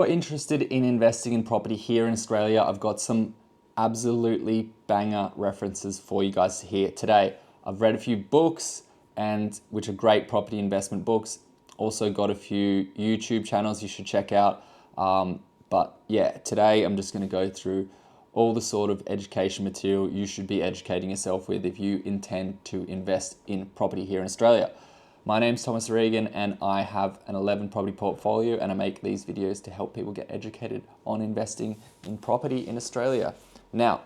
You're interested in investing in property here in Australia, I've got some absolutely banger references for you guys to hear today. I've read a few books and which are great property investment books. Also got a few YouTube channels you should check out. But yeah, today I'm just going to go through all the sort of education material you should be educating yourself with if you intend to invest in property here in Australia. My name's Thomas Regan and I have an 11 property portfolio and I make these videos to help people get educated on investing in property in Australia. Now,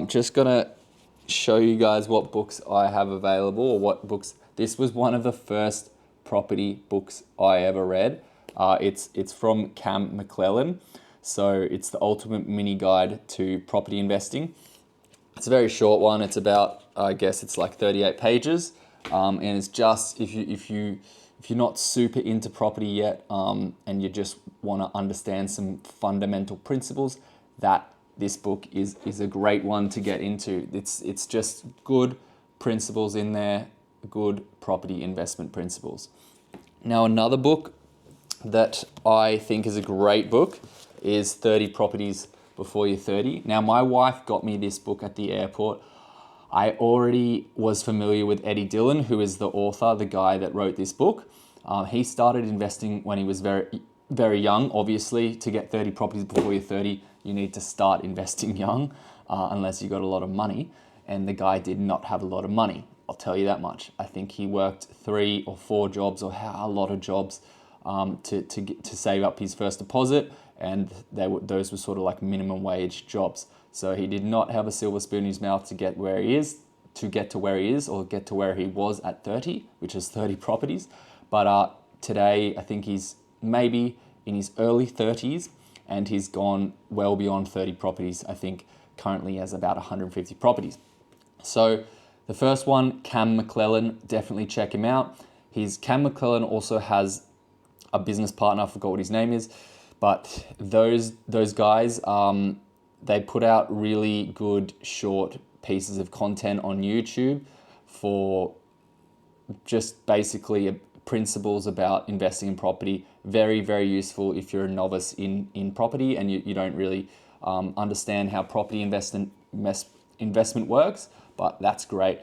just gonna show you guys what books I have available or what books. This was one of the first property books I ever read. It's from Cam McClellan. So it's the ultimate mini guide to property investing. It's a very short one. It's about, I guess it's like 38 pages. And it's just if you're not super into property yet, and you just want to understand some fundamental principles, that this book is a great one to get into. It's just good principles in there, good property investment principles. Now another book that I think is a great book is 30 Properties Before You're 30. Now my wife got me this book at the airport. I already was familiar with Eddie Dillon, who is the author, the guy that wrote this book. He started investing when he was very, very young. Obviously, to get 30 properties before you're 30, you need to start investing young, unless you got a lot of money. And the guy did not have a lot of money. I'll tell you that much. I think he worked 3 or 4 jobs or a lot of jobs to save up his first deposit. And those were sort of like minimum wage jobs. So he did not have a silver spoon in his mouth to get where he is, or get to where he was at 30, which is 30 properties. But today, I think he's maybe in his early 30s and he's gone well beyond 30 properties. I think currently he has about 150 properties. So the first one, Cam McClellan, definitely check him out. Cam McClellan also has a business partner, I forgot what his name is, but those guys, they put out really good short pieces of content on YouTube for just basically principles about investing in property. Very, very useful if you're a novice in property and you don't really understand how property investment works, but that's great.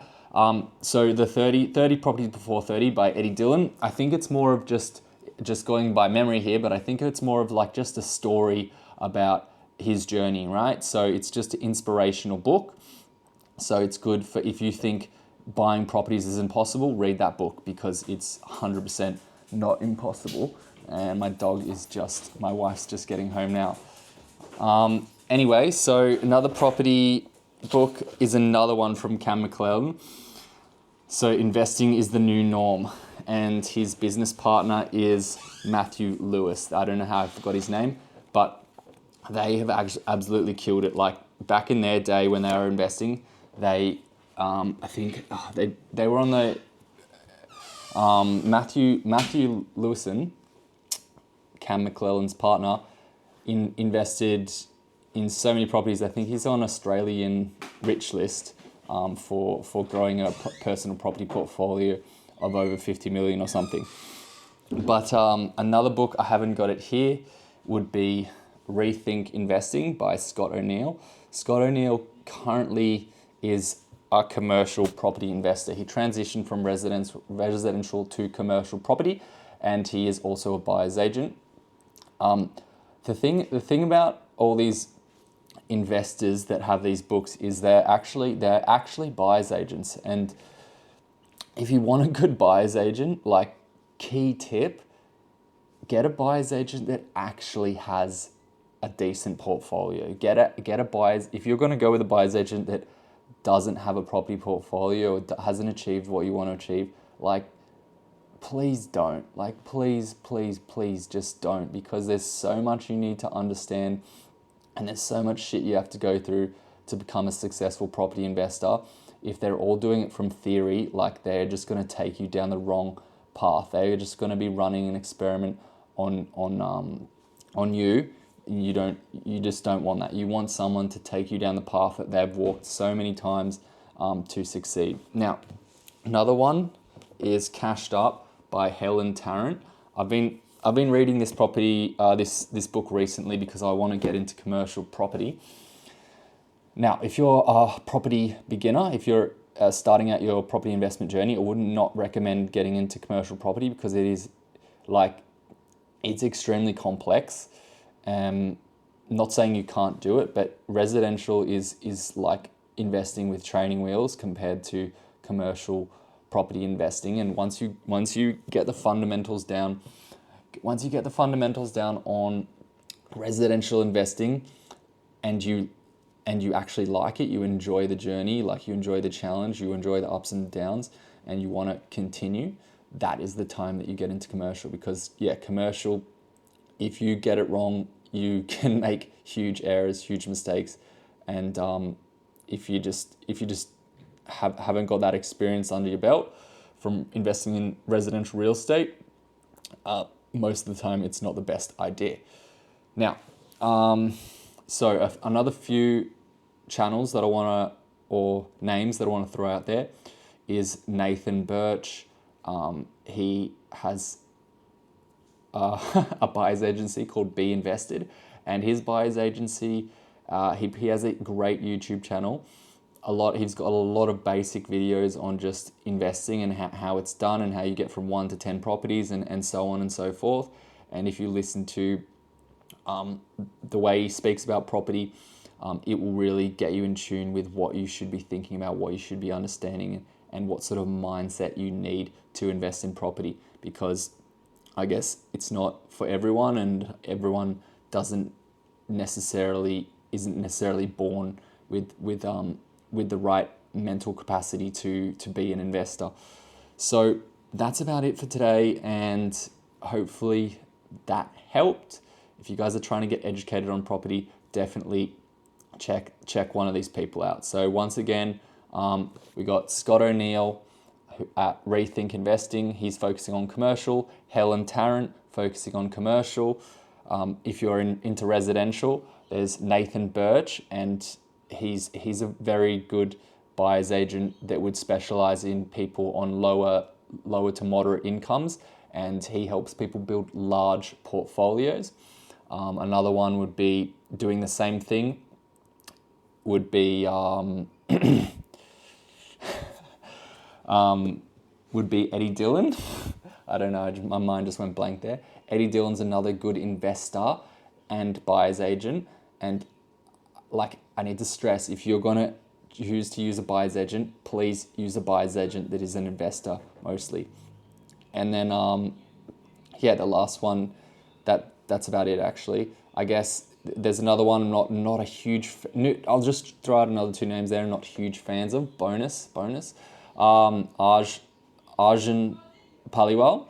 So the 30 Properties Before 30 by Eddie Dillon, I think it's more of just going by memory here, but I think it's more of like just a story about his journey, right? So it's just an inspirational book. So it's good for if you think buying properties is impossible, read that book because it's 100% not impossible. And my wife's just getting home now. Anyway, so another property book is another one from Cam McClellan. So Investing is the New Norm. And his business partner is Matthew Lewis. I don't know how I forgot his name, but they have absolutely killed it. Like back in their day when they were investing, they were on the Matthew Lewison, Cam McClellan's partner, invested in so many properties. I think he's on Australian Rich List for growing a personal property portfolio of over 50 million or something. But another book, I haven't got it here, would be Rethink Investing by Scott O'Neill. Scott O'Neill currently is a commercial property investor. He transitioned from residential to commercial property, and he is also a buyer's agent. The thing about all these investors that have these books is they're actually buyer's agents. And if you want a good buyer's agent, like key tip, get a buyer's agent that actually has a decent portfolio. Get a buyer's, if you're going to go with a buyer's agent that doesn't have a property portfolio or hasn't achieved what you want to achieve, like please don't. Like please just don't, because there's so much you need to understand and there's so much shit you have to go through to become a successful property investor. If they're all doing it from theory, like they're just going to take you down the wrong path. They're just going to be running an experiment on you. You just don't want that. You want someone to take you down the path that they've walked so many times to succeed. Now, another one is Cashed Up by Helen Tarrant. I've been reading this property, this book recently because I want to get into commercial property. Now, if you're a property beginner, if you're starting out your property investment journey, I would not recommend getting into commercial property because it is it's extremely complex. Not saying you can't do it, but residential is like investing with training wheels compared to commercial property investing. And once you get the fundamentals down, on residential investing, and you actually like it, you enjoy the journey, like you enjoy the challenge, you enjoy the ups and downs, and you want to continue, that is the time that you get into commercial. Because commercial, if you get it wrong, you can make huge errors, huge mistakes, and if you just haven't got that experience under your belt from investing in residential real estate, most of the time it's not the best idea. Now, so another few channels that I want to, or names that I want to throw out there, is Nathan Birch. He has a buyer's agency called Be Invested, and his buyer's agency, he has a great YouTube channel. He's got a lot of basic videos on just investing and how it's done and how you get from 1 to 10 properties and so on and so forth. And if you listen to the way he speaks about property, it will really get you in tune with what you should be thinking about, what you should be understanding, and what sort of mindset you need to invest in property. Because I guess it's not for everyone, and everyone isn't necessarily born with the right mental capacity to be an investor. So that's about it for today, and hopefully that helped. If you guys are trying to get educated on property, definitely check one of these people out. So once again, we got Scott O'Neill at Rethink Investing. He's focusing on commercial. Helen Tarrant, focusing on commercial. If you're into residential, there's Nathan Birch, and he's a very good buyer's agent that would specialize in people on lower to moderate incomes, and he helps people build large portfolios. Another one would be doing the same thing, would be Eddie Dillon. I don't know, my mind just went blank there. Eddie Dillon's another good investor and buyer's agent. And I need to stress, if you're going to choose to use a buyer's agent, please use a buyer's agent that is an investor mostly. And then, the last one, that's about it actually. I guess there's another one I'm not a huge, I'll just throw out another two names there I'm not huge fans of. Bonus. Arjun Paliwal.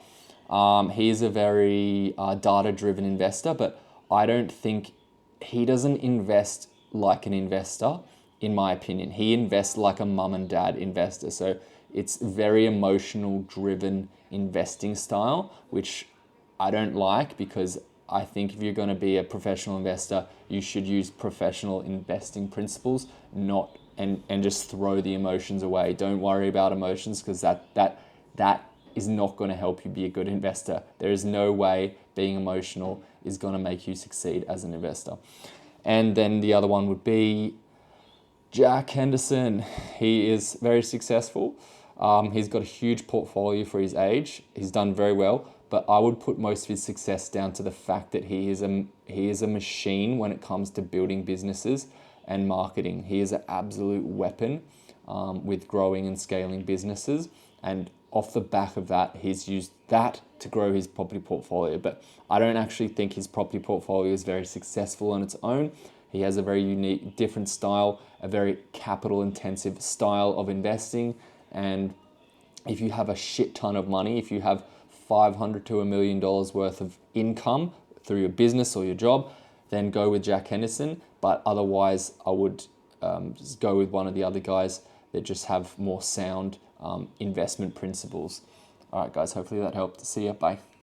He is a very data-driven investor, but I don't think he doesn't invest like an investor, in my opinion. He invests like a mum and dad investor. So it's very emotional driven investing style, which I don't like, because I think if you're going to be a professional investor, you should use professional investing principles, and just throw the emotions away. Don't worry about emotions, because that is not going to help you be a good investor. There is no way being emotional is going to make you succeed as an investor. And then the other one would be Jack Henderson. He is very successful. He's got a huge portfolio for his age. He's done very well, but I would put most of his success down to the fact that he is a machine when it comes to building businesses and marketing. He is an absolute weapon with growing and scaling businesses. And off the back of that, he's used that to grow his property portfolio. But I don't actually think his property portfolio is very successful on its own. He has a very unique, different style, a very capital intensive style of investing. And if you have a shit ton of money, if you have $500 to $1 million worth of income through your business or your job, then go with Jack Henderson. But otherwise, I would just go with one of the other guys that just have more sound investment principles. All right, guys, hopefully that helped. See ya. Bye.